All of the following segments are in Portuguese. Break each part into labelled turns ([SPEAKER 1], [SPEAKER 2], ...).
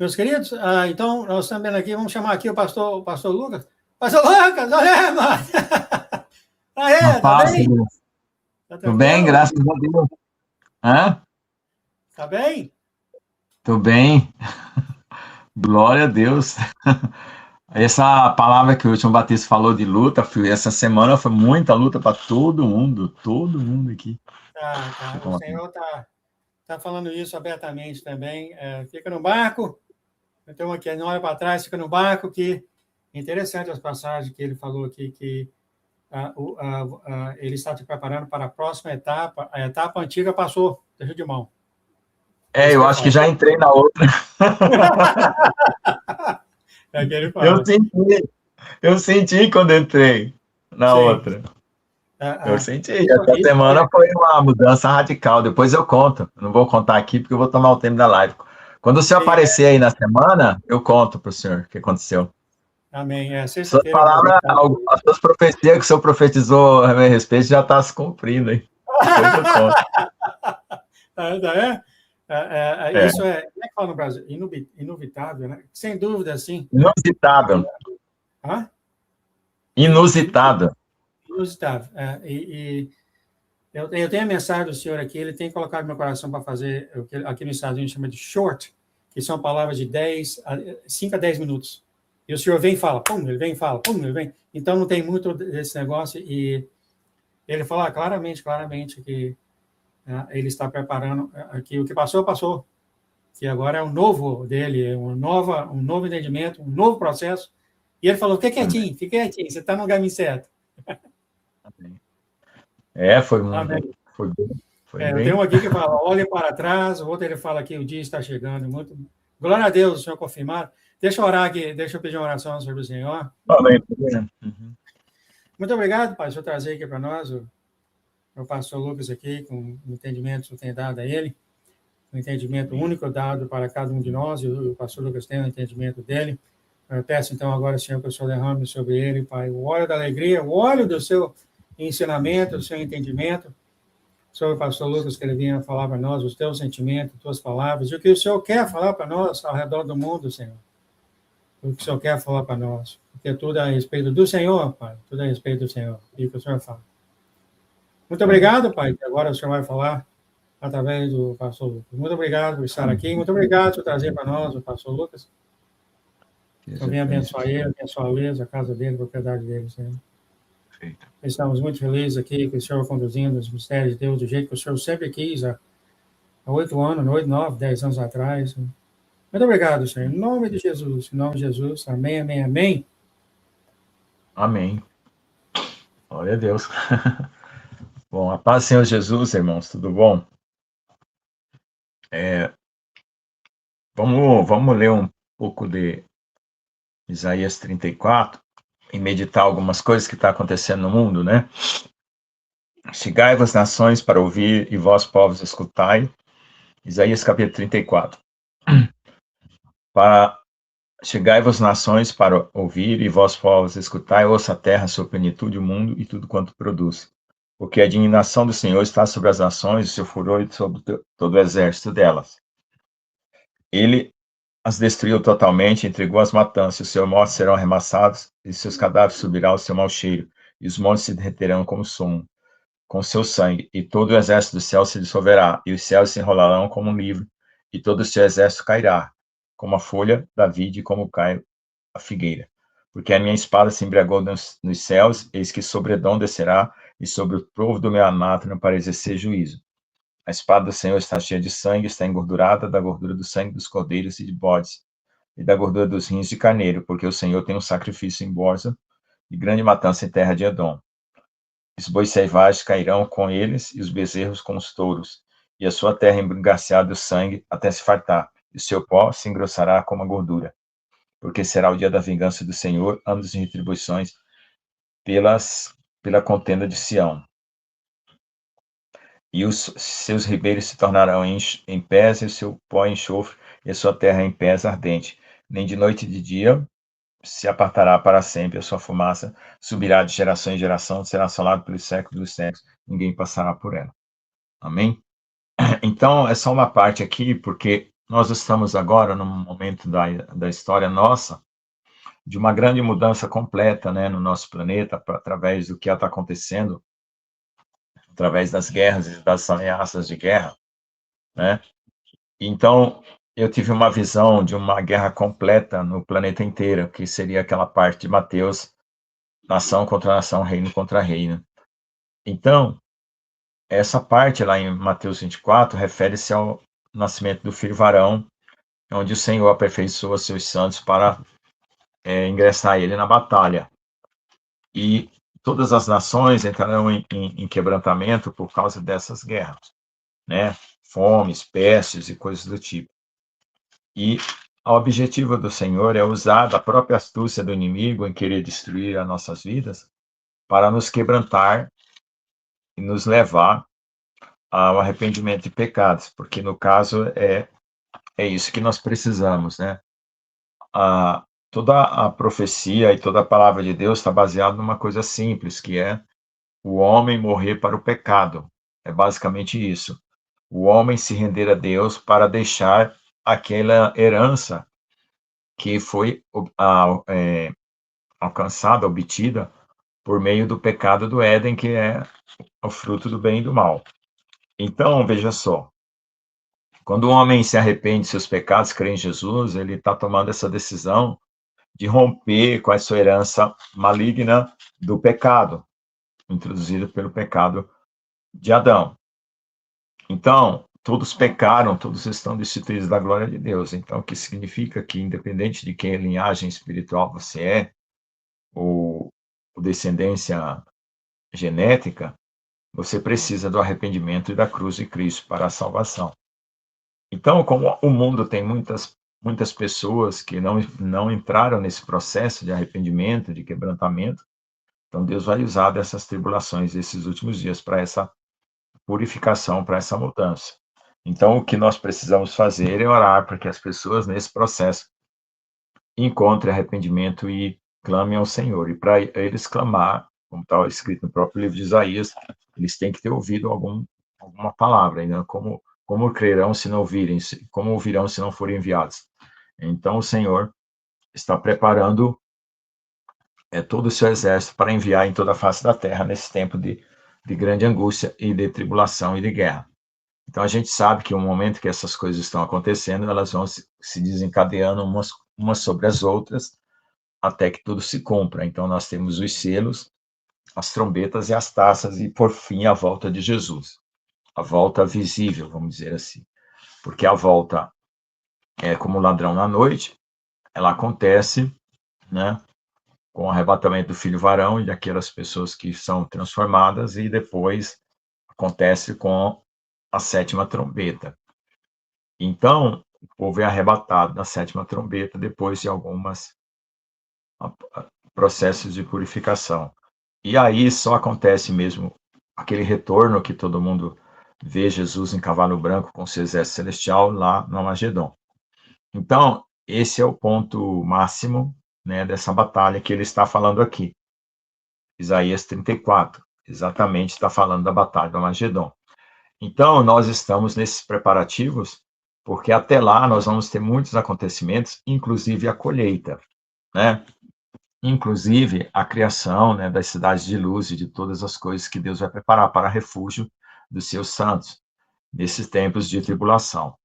[SPEAKER 1] Meus queridos, então, nós estamos vendo aqui, vamos chamar aqui o pastor Lucas. Pastor Lucas, olha, mano! Aê, tá
[SPEAKER 2] Paz,
[SPEAKER 1] bem? Tá
[SPEAKER 2] tudo bem,
[SPEAKER 1] tranquilo?
[SPEAKER 2] graças a Deus. Hã?
[SPEAKER 1] Tá bem?
[SPEAKER 2] Tô bem, glória a Deus. Essa palavra que o João Batista falou de luta, filho, essa semana foi muita luta para todo mundo aqui.
[SPEAKER 1] Tá. O Senhor tá falando isso abertamente também. Fica no barco, então aqui, não olha para trás, fica no barco, que interessante as passagens que ele falou aqui, que ele está te preparando para a próxima etapa. A etapa antiga passou, deixa de mão.
[SPEAKER 2] Eu acho que já entrei na outra.
[SPEAKER 1] É que ele fala.
[SPEAKER 2] Eu senti quando entrei na outra. Eu senti. Essa semana foi uma mudança radical. Depois eu conto. Eu não vou contar aqui porque eu vou tomar o tempo da live. Quando o senhor aparecer aí na semana, eu conto para o senhor o que aconteceu.
[SPEAKER 1] Amém.
[SPEAKER 2] Sua palavra, as suas profecias que o senhor profetizou a meu respeito já está se cumprindo, hein? Depois eu conto.
[SPEAKER 1] Isso como é que fala no Brasil? Inuvitável, né? Sem dúvida, sim.
[SPEAKER 2] Inusitável.
[SPEAKER 1] Hã?
[SPEAKER 2] Inusitável.
[SPEAKER 1] Inusitável. Eu tenho a mensagem do senhor aqui, ele tem colocado no meu coração para fazer o que aqui nos Estados Unidos chama de short, que são palavras de 5 a 10 minutos. E o senhor vem e fala, pum, ele vem e fala, pum, ele vem. Então, não tem muito desse negócio. E ele fala claramente que ele está preparando que o que passou, passou. Que agora é um novo dele, um novo entendimento, um novo processo. E ele falou, fica quietinho, você está no caminho certo.
[SPEAKER 2] Foi muito. Foi bem.
[SPEAKER 1] Tem um aqui que fala, olhe para trás, o outro ele fala que o dia está chegando. Muito. Glória a Deus, o senhor confirmado. Deixa eu orar aqui, deixa eu pedir uma oração sobre o Senhor.
[SPEAKER 2] Amém.
[SPEAKER 1] Muito obrigado, Pai, por senhor trazer aqui para nós o pastor Lucas aqui, com o entendimento que o senhor tem dado a ele, um entendimento único dado para cada um de nós, e o pastor Lucas tem o entendimento dele. Eu peço, então, agora, Senhor, que o senhor derrame sobre ele, Pai, o óleo da alegria, o óleo do seu ensinamento, do seu entendimento, sobre o pastor Lucas, que ele vinha falar para nós os teus sentimentos, as tuas palavras, e o que o Senhor quer falar para nós ao redor do mundo, Senhor. O que o Senhor quer falar para nós. Porque tudo é a respeito do Senhor, Pai. Tudo é a respeito do Senhor. E o que o Senhor fala. Muito obrigado, Pai, que agora o Senhor vai falar através do pastor Lucas. Muito obrigado por estar aqui. Muito obrigado por trazer para nós o pastor Lucas. Eu venho abençoar ele, abençoar a Luiz, a casa dele, a propriedade dele, Senhor. Estamos muito felizes aqui que o Senhor conduzindo os mistérios de Deus do jeito que o Senhor sempre quis, há 8 anos, 8, 9, 10 anos atrás. Muito obrigado, Senhor. Em nome de Jesus. Em nome de Jesus. Amém, amém, amém.
[SPEAKER 2] Amém. Glória a Deus. Bom, a paz do Senhor Jesus, irmãos. Tudo bom? Vamos ler um pouco de Isaías 34 e meditar algumas coisas que estão acontecendo no mundo, né? Chegai-vos nações para ouvir, e vós, povos, escutai. Isaías capítulo 34. Chegai-vos nações para ouvir, e vós, povos, escutai, ouça a terra, sua plenitude, o mundo e tudo quanto produz. Porque a indignação do Senhor está sobre as nações, e seu furor sobre todo o exército delas. Ele as destruiu totalmente, entregou as matanças, seus mortos serão arremassados, e seus cadáveres subirão ao seu mau cheiro, e os montes se derreterão como sumo, com seu sangue, e todo o exército do céu se dissolverá, e os céus se enrolarão como um livro, e todo o seu exército cairá, como a folha da vide, como cai a figueira. Porque a minha espada se embriagou nos céus, eis que sobre Edom descerá, e sobre o povo do meu anátema para exercer juízo. A espada do Senhor está cheia de sangue, está engordurada da gordura do sangue dos cordeiros e de bodes, e da gordura dos rins de carneiro, porque o Senhor tem um sacrifício em Borza, e grande matança em terra de Edom. Os bois selvagens cairão com eles, e os bezerros com os touros, e a sua terra embriagaceada de sangue até se fartar, e o seu pó se engrossará como a gordura. Porque será o dia da vingança do Senhor, anos de retribuições pela contenda de Sião. E os seus ribeiros se tornarão em pés, e o seu pó em enxofre, e a sua terra em pés ardente. Nem de noite e de dia se apartará para sempre, a sua fumaça subirá de geração em geração, será assolado pelos séculos dos séculos, ninguém passará por ela. Amém? Então, é só uma parte aqui, porque nós estamos agora num momento da história nossa, de uma grande mudança completa, né, no nosso planeta, através do que está acontecendo, através das guerras e das ameaças de guerra, né? Então, eu tive uma visão de uma guerra completa no planeta inteiro, que seria aquela parte de Mateus, nação contra nação, reino contra reino. Então, essa parte lá em Mateus 24 refere-se ao nascimento do filho varão, onde o Senhor aperfeiçoa seus santos para ingressar ele na batalha. E todas as nações entrarão em quebrantamento por causa dessas guerras, né? Fomes, pestes e coisas do tipo. E o objetivo do Senhor é usar da própria astúcia do inimigo em querer destruir as nossas vidas para nos quebrantar e nos levar ao arrependimento de pecados, porque no caso é isso que nós precisamos, né? Toda a profecia e toda a palavra de Deus está baseada numa coisa simples, que é o homem morrer para o pecado. É basicamente isso. O homem se render a Deus para deixar aquela herança que foi alcançada, obtida, por meio do pecado do Éden, que é o fruto do bem e do mal. Então, veja só, quando o homem se arrepende de seus pecados, crê em Jesus, ele está tomando essa decisão de romper com a sua herança maligna do pecado, introduzida pelo pecado de Adão. Então, todos pecaram, todos estão destituídos da glória de Deus. Então, o que significa que, independente de que linhagem espiritual você é, ou descendência genética, você precisa do arrependimento e da cruz de Cristo para a salvação. Então, como o mundo tem muitas pessoas que não entraram nesse processo de arrependimento, de quebrantamento, então Deus vai usar dessas tribulações desses últimos dias para essa purificação, para essa mudança. Então, o que nós precisamos fazer é orar para que as pessoas, nesse processo, encontrem arrependimento e clamem ao Senhor. E para eles clamar, como está escrito no próprio livro de Isaías, eles têm que ter ouvido alguma palavra, né? Como crerão se não ouvirem? Como ouvirão se não forem enviados? Então, o Senhor está preparando todo o seu exército para enviar em toda a face da terra nesse tempo de grande angústia e de tribulação e de guerra. Então, a gente sabe que no momento que essas coisas estão acontecendo, elas vão se desencadeando umas sobre as outras, até que tudo se cumpra. Então, nós temos os selos, as trombetas e as taças, e, por fim, a volta de Jesus. A volta visível, vamos dizer assim. Porque a volta é como ladrão na noite, ela acontece, né, com o arrebatamento do filho varão e daquelas pessoas que são transformadas, e depois acontece com a sétima trombeta. Então, o povo é arrebatado na sétima trombeta depois de algumas processos de purificação. E aí só acontece mesmo aquele retorno que todo mundo vê Jesus em cavalo branco com seu exército celestial lá no Armagedon. Então, esse é o ponto máximo, né, dessa batalha que ele está falando aqui. Isaías 34, exatamente está falando da batalha do Armagedon. Então, nós estamos nesses preparativos, porque até lá nós vamos ter muitos acontecimentos, inclusive a colheita, né? Inclusive a criação, né, das cidades de luz e de todas as coisas que Deus vai preparar para refúgio dos seus santos, nesses tempos de tribulação.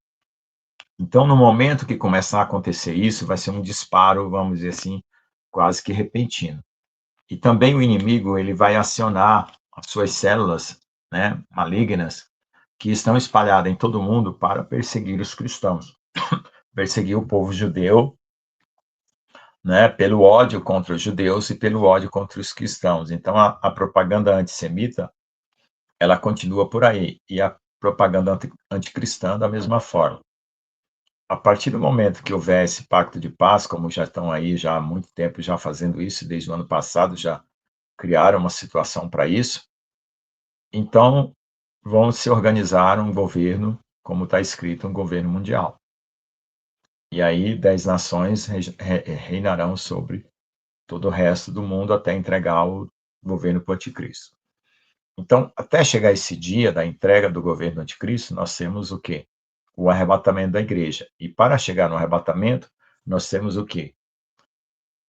[SPEAKER 2] Então, no momento que começar a acontecer isso, vai ser um disparo, vamos dizer assim, quase que repentino. E também o inimigo, ele vai acionar as suas células, né, malignas, que estão espalhadas em todo o mundo para perseguir os cristãos, perseguir o povo judeu, né, pelo ódio contra os judeus e pelo ódio contra os cristãos. Então, a propaganda antissemita, ela continua por aí, e a propaganda anticristã da mesma forma. A partir do momento que houver esse pacto de paz, como já estão aí já há muito tempo já fazendo isso, desde o ano passado já criaram uma situação para isso, então vão se organizar um governo, como está escrito, um governo mundial. E aí 10 nações reinarão sobre todo o resto do mundo até entregar o governo para o anticristo. Então, até chegar esse dia da entrega do governo anticristo, nós temos o quê? o arrebatamento da igreja. E para chegar no arrebatamento, nós temos o quê?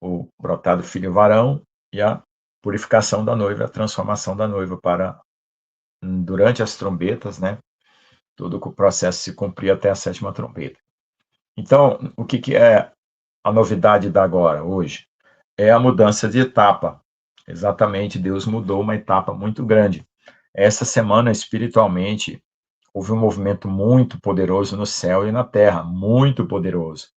[SPEAKER 2] O brotado filho varão e a purificação da noiva, a transformação da noiva para, durante as trombetas, né? Todo o processo se cumprir até a 7ª trombeta. Então, o que é a novidade da agora, hoje? É a mudança de etapa. Exatamente, Deus mudou uma etapa muito grande. Essa semana, espiritualmente, houve um movimento muito poderoso no céu e na terra, muito poderoso.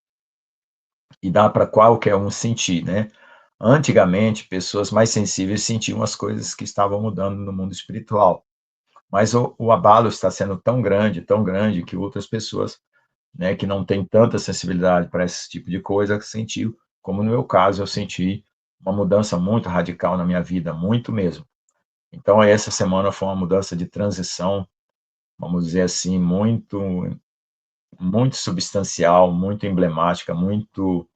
[SPEAKER 2] E dá para qualquer um sentir, né? Antigamente, pessoas mais sensíveis sentiam as coisas que estavam mudando no mundo espiritual. Mas o abalo está sendo tão grande, que outras pessoas, né, que não têm tanta sensibilidade para esse tipo de coisa, sentiu, como no meu caso, eu senti uma mudança muito radical na minha vida, muito mesmo. Então, essa semana foi uma mudança de transição, vamos dizer assim, muito substancial, muito emblemática, muito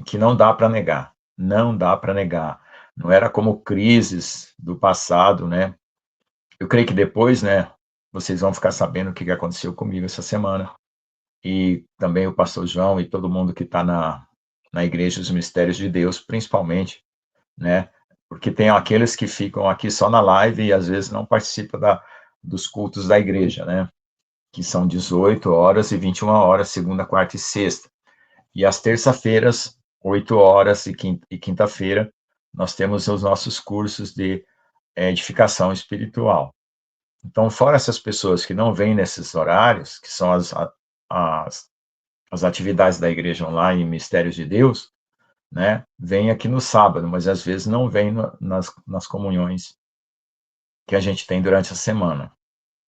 [SPEAKER 2] que não dá para negar, não dá para negar. Não era como crises do passado, né? Eu creio que depois, né, vocês vão ficar sabendo o que aconteceu comigo essa semana. E também o pastor João e todo mundo que está na Igreja dos Mistérios de Deus, principalmente, né? Porque tem aqueles que ficam aqui só na live e às vezes não participam dos cultos da igreja, né? Que são 18 horas e 21 horas, segunda, quarta e sexta. E às terça-feiras, 8 horas e quinta-feira, nós temos os nossos cursos de edificação espiritual. Então, fora essas pessoas que não vêm nesses horários, que são as atividades da igreja online, Mistérios de Deus, né, vem aqui no sábado, mas às vezes não vem nas comunhões que a gente tem durante a semana.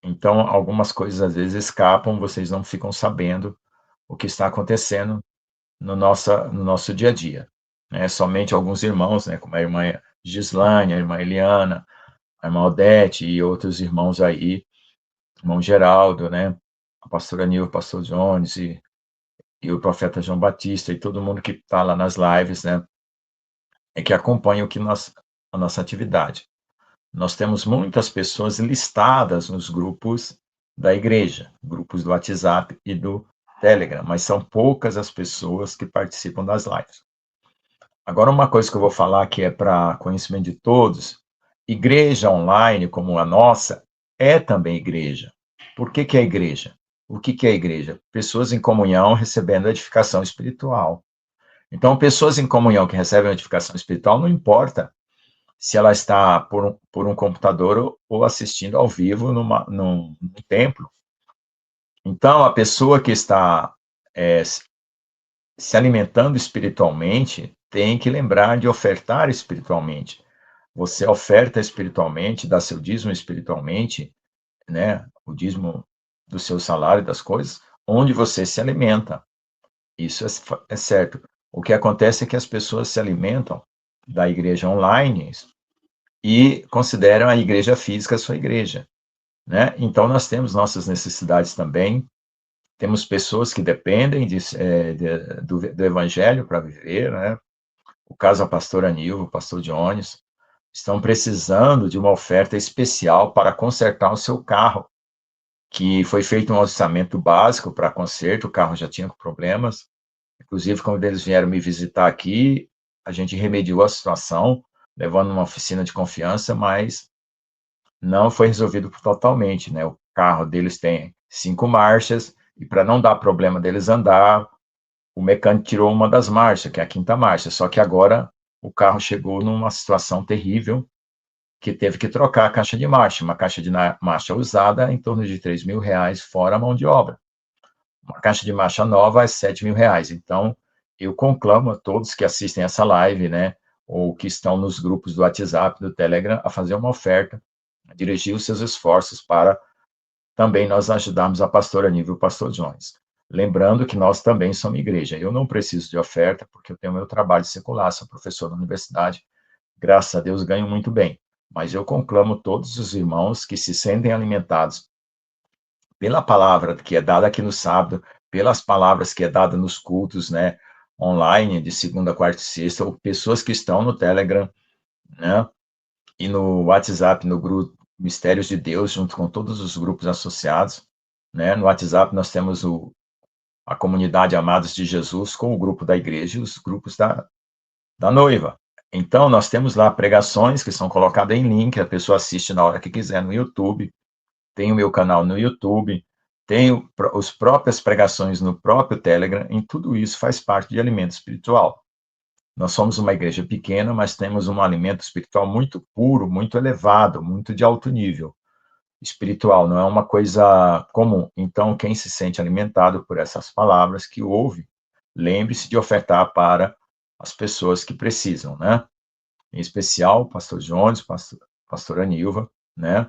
[SPEAKER 2] Então, algumas coisas às vezes escapam, vocês não ficam sabendo o que está acontecendo no nosso dia a dia. Né? Somente alguns irmãos, né, como a irmã Gislane, a irmã Eliana, a irmã Odete e outros irmãos aí, irmão Geraldo, né, a pastora Nil, o pastor Jones e o profeta João Batista e todo mundo que está lá nas lives, né, é que acompanha a nossa atividade. Nós temos muitas pessoas listadas nos grupos da igreja, grupos do WhatsApp e do Telegram, mas são poucas as pessoas que participam das lives. Agora, uma coisa que eu vou falar que é para conhecimento de todos, igreja online como a nossa é também igreja. Por que é igreja? O que é igreja? Pessoas em comunhão recebendo edificação espiritual. Então, pessoas em comunhão que recebem edificação espiritual, não importa se ela está por um computador ou assistindo ao vivo num templo. Então, a pessoa que está se alimentando espiritualmente tem que lembrar de ofertar espiritualmente. Você oferta espiritualmente, dá seu dízimo espiritualmente, né? O dízimo do seu salário, das coisas, onde você se alimenta. Isso é certo. O que acontece é que as pessoas se alimentam da igreja online e consideram a igreja física a sua igreja, né? Então, nós temos nossas necessidades também, temos pessoas que dependem do evangelho para viver, né? O caso da pastora Nilva, o pastor Jones, estão precisando de uma oferta especial para consertar o seu carro, que foi feito um orçamento básico para conserto, o carro já tinha problemas, inclusive quando eles vieram me visitar aqui, a gente remediou a situação, levando uma oficina de confiança, mas não foi resolvido totalmente, né? O carro deles tem 5 marchas, e para não dar problema deles andar, o mecânico tirou uma das marchas, que é a 5ª marcha, só que agora o carro chegou numa situação terrível, que teve que trocar a caixa de marcha, uma caixa de marcha usada em torno de R$ 3.000, fora a mão de obra. Uma caixa de marcha nova é R$ 7.000. Então, eu conclamo a todos que assistem essa live, né, ou que estão nos grupos do WhatsApp, do Telegram, a fazer uma oferta, a dirigir os seus esforços para também nós ajudarmos a pastora Nívia e o pastor Jones. Lembrando que nós também somos igreja. Eu não preciso de oferta, porque eu tenho meu trabalho secular, sou professor da universidade, graças a Deus ganho muito bem. Mas eu conclamo todos os irmãos que se sentem alimentados pela palavra que é dada aqui no sábado, pelas palavras que é dada nos cultos, né, online, de segunda, quarta e sexta, ou pessoas que estão no Telegram, né, e no WhatsApp, no grupo Mistérios de Deus, junto com todos os grupos associados, né? No WhatsApp nós temos a comunidade Amados de Jesus com o grupo da igreja e os grupos da noiva. Então, nós temos lá pregações que são colocadas em link, a pessoa assiste na hora que quiser no YouTube, tem o meu canal no YouTube, tem as próprias pregações no próprio Telegram, e tudo isso faz parte de alimento espiritual. Nós somos uma igreja pequena, mas temos um alimento espiritual muito puro, muito elevado, muito de alto nível espiritual, não é uma coisa comum. Então, quem se sente alimentado por essas palavras que ouve, lembre-se de ofertar para as pessoas que precisam, né? Em especial, o pastor Jones, pastora Nilva, né?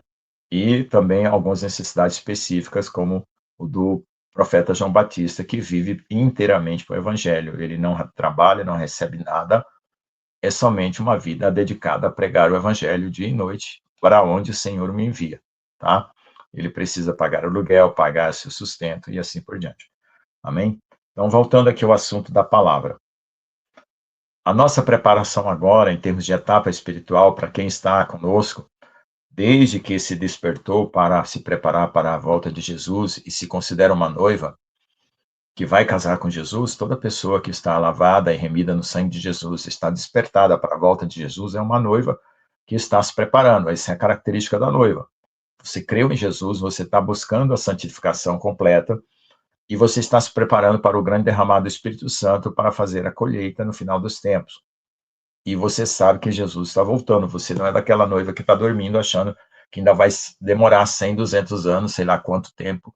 [SPEAKER 2] E também algumas necessidades específicas, como o do profeta João Batista, que vive inteiramente para o evangelho. Ele não trabalha, não recebe nada, é somente uma vida dedicada a pregar o evangelho dia e noite, para onde o Senhor me envia, tá? Ele precisa pagar aluguel, pagar seu sustento e assim por diante. Amém? Então, voltando aqui ao assunto da palavra. A nossa preparação agora, em termos de etapa espiritual, para quem está conosco, desde que se despertou para se preparar para a volta de Jesus e se considera uma noiva que vai casar com Jesus, toda pessoa que está lavada e remida no sangue de Jesus, está despertada para a volta de Jesus, é uma noiva que está se preparando. Essa é a característica da noiva. Você creu em Jesus, você está buscando a santificação completa e você está se preparando para o grande derramado do Espírito Santo para fazer a colheita no final dos tempos. E você sabe que Jesus está voltando. Você não é daquela noiva que está dormindo achando que ainda vai demorar 100, 200 anos, sei lá quanto tempo,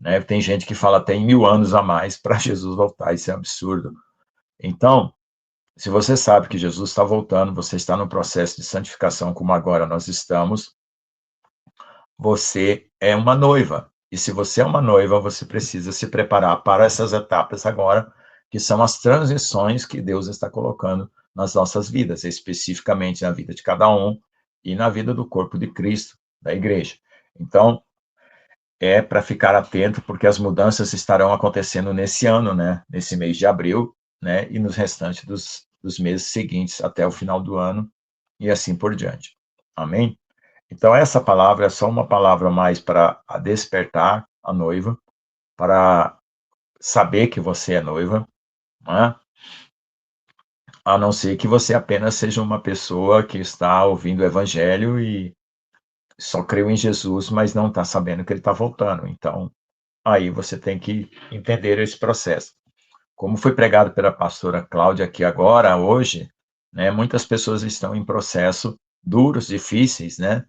[SPEAKER 2] né? Tem gente que fala até em 1000 anos a mais para Jesus voltar, isso é absurdo. Então, se você sabe que Jesus está voltando, você está no processo de santificação como agora nós estamos, você é uma noiva. E se você é uma noiva, você precisa se preparar para essas etapas agora, que são as transições que Deus está colocando nas nossas vidas, especificamente na vida de cada um e na vida do corpo de Cristo, da igreja. Então, é para ficar atento, porque as mudanças estarão acontecendo nesse ano, né? Nesse mês de abril, né? E nos restantes dos meses seguintes até o final do ano e assim por diante. Amém? Então, essa palavra é só uma palavra mais para despertar a noiva, para saber que você é noiva, né? A não ser que você apenas seja uma pessoa que está ouvindo o evangelho e só creu em Jesus, mas não está sabendo que ele está voltando. Então, aí você tem que entender esse processo. Como foi pregado pela pastora Cláudia aqui agora, hoje, né, muitas pessoas estão em processo duros, difíceis, né?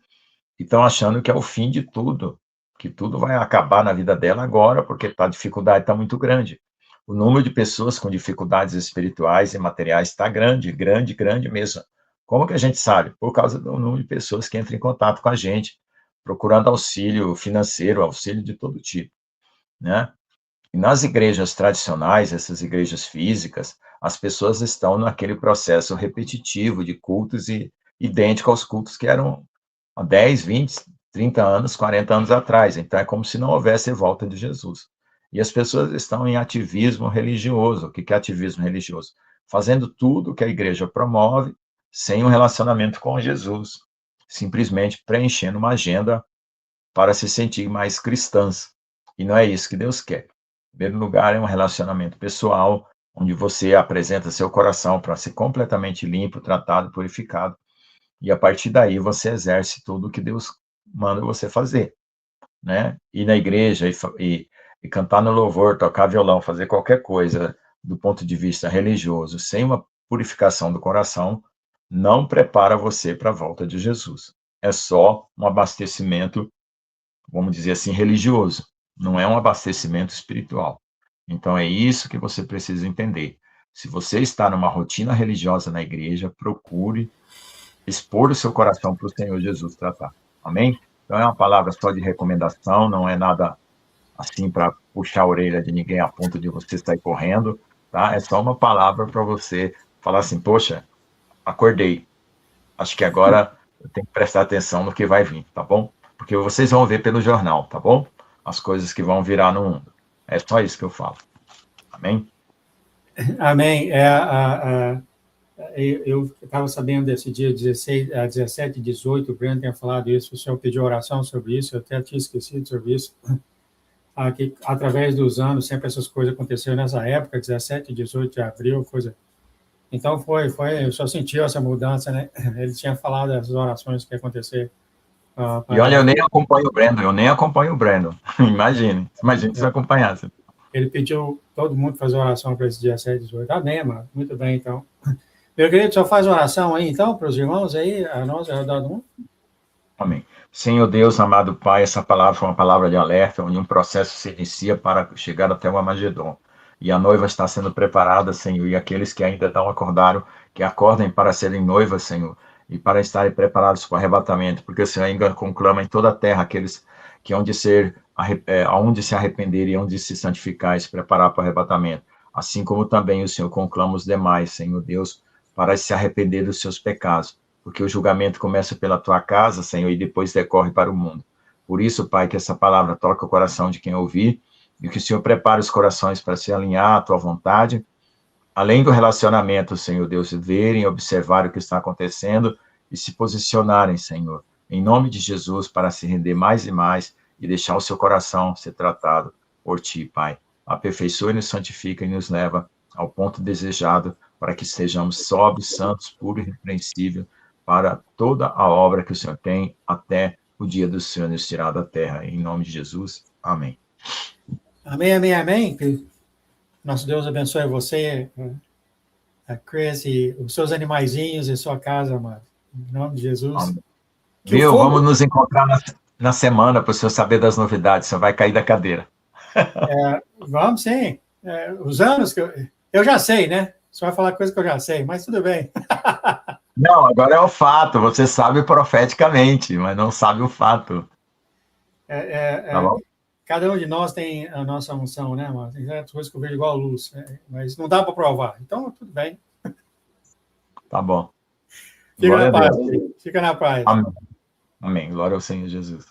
[SPEAKER 2] E estão achando que é o fim de tudo, que tudo vai acabar na vida dela agora, porque a dificuldade está muito grande. O número de pessoas com dificuldades espirituais e materiais está grande, grande, grande mesmo. Como que a gente sabe? Por causa do número de pessoas que entram em contato com a gente, procurando auxílio financeiro, auxílio de todo tipo, né? E nas igrejas tradicionais, essas igrejas físicas, as pessoas estão naquele processo repetitivo de cultos e idêntico aos cultos que eram há 10, 20, 30 anos, 40 anos atrás. Então, é como se não houvesse volta de Jesus. E as pessoas estão em ativismo religioso. O que é ativismo religioso? Fazendo tudo que a igreja promove, sem um relacionamento com Jesus. Simplesmente preenchendo uma agenda para se sentir mais cristãs. E não é isso que Deus quer. Em primeiro lugar, é um relacionamento pessoal, onde você apresenta seu coração para ser completamente limpo, tratado, purificado. E a partir daí você exerce tudo o que Deus manda você fazer, né? Ir na igreja e cantar no louvor, tocar violão, fazer qualquer coisa do ponto de vista religioso, sem uma purificação do coração, não prepara você para a volta de Jesus. É só um abastecimento, vamos dizer assim, religioso. Não é um abastecimento espiritual. Então é isso que você precisa entender. Se você está numa rotina religiosa na igreja, procure expor o seu coração para o Senhor Jesus tratar. Amém? Então é uma palavra só de recomendação, não é nada assim para puxar a orelha de ninguém a ponto de você sair correndo, tá? É só uma palavra para você falar assim, poxa, acordei. Acho que agora eu tenho que prestar atenção no que vai vir, tá bom? Porque vocês vão ver pelo jornal, tá bom? As coisas que vão virar no mundo. É só isso que eu falo. Amém?
[SPEAKER 1] Amém. Eu estava sabendo desse dia 16, 17 e 18, o Breno tinha falado isso, o senhor pediu oração sobre isso, eu até tinha esquecido sobre isso. que através dos anos, sempre essas coisas aconteceram nessa época, 17, 18 de abril, coisa. Então, eu só senti essa mudança, né? Ele tinha falado das orações que ia acontecer.
[SPEAKER 2] E olha, eu nem acompanho o Brandon. Imagine se eu acompanhasse.
[SPEAKER 1] Ele pediu todo mundo fazer oração para esse dia 7 de 18. Tá bem, mano. Muito bem, então. Meu querido, só faz oração aí, então, para os irmãos aí, a nós, ao redor do mundo.
[SPEAKER 2] Amém. Senhor Deus, amado Pai, essa palavra foi uma palavra de alerta, onde um processo se inicia para chegar até o Armagedon. E a noiva está sendo preparada, Senhor, e aqueles que ainda não acordaram, que acordem para serem noivas, Senhor, e para estarem preparados para o arrebatamento, porque o Senhor ainda conclama em toda a terra aqueles que hão de aonde se arrepender e onde se santificar e se preparar para o arrebatamento. Assim como também o Senhor conclama os demais, Senhor Deus, para se arrepender dos seus pecados, porque o julgamento começa pela tua casa, Senhor, e depois decorre para o mundo. Por isso, Pai, que essa palavra toque o coração de quem ouvir, e que o Senhor prepare os corações para se alinhar à tua vontade, além do relacionamento, Senhor Deus, verem, observar o que está acontecendo e se posicionarem, Senhor, em nome de Jesus, para se render mais e mais e deixar o seu coração ser tratado por ti, Pai. Aperfeiçoe-nos, santifica e nos leva ao ponto desejado para que sejamos sóbrios, santos, puros e irrepreensíveis para toda a obra que o Senhor tem até o dia do Senhor nos tirar da terra. Em nome de Jesus, amém.
[SPEAKER 1] Amém, amém, amém. Que nosso Deus abençoe você, a Chris e os seus animaizinhos e sua casa, amado. Em nome de Jesus.
[SPEAKER 2] Viu? Vamos nos encontrar na semana para o senhor saber das novidades. O senhor vai cair da cadeira.
[SPEAKER 1] Vamos sim. Os anos que eu já sei, né? Você vai falar coisa que eu já sei, mas tudo bem.
[SPEAKER 2] Não, agora é o fato. Você sabe profeticamente, mas não sabe o fato.
[SPEAKER 1] Tá bom? Cada um de nós tem a nossa unção, né, mano? Tem certas coisas que eu vejo igual a luz, mas não dá para provar. Então, tudo bem.
[SPEAKER 2] Tá bom.
[SPEAKER 1] Fica na paz. Fica na paz.
[SPEAKER 2] Amém. Amém. Glória ao Senhor Jesus.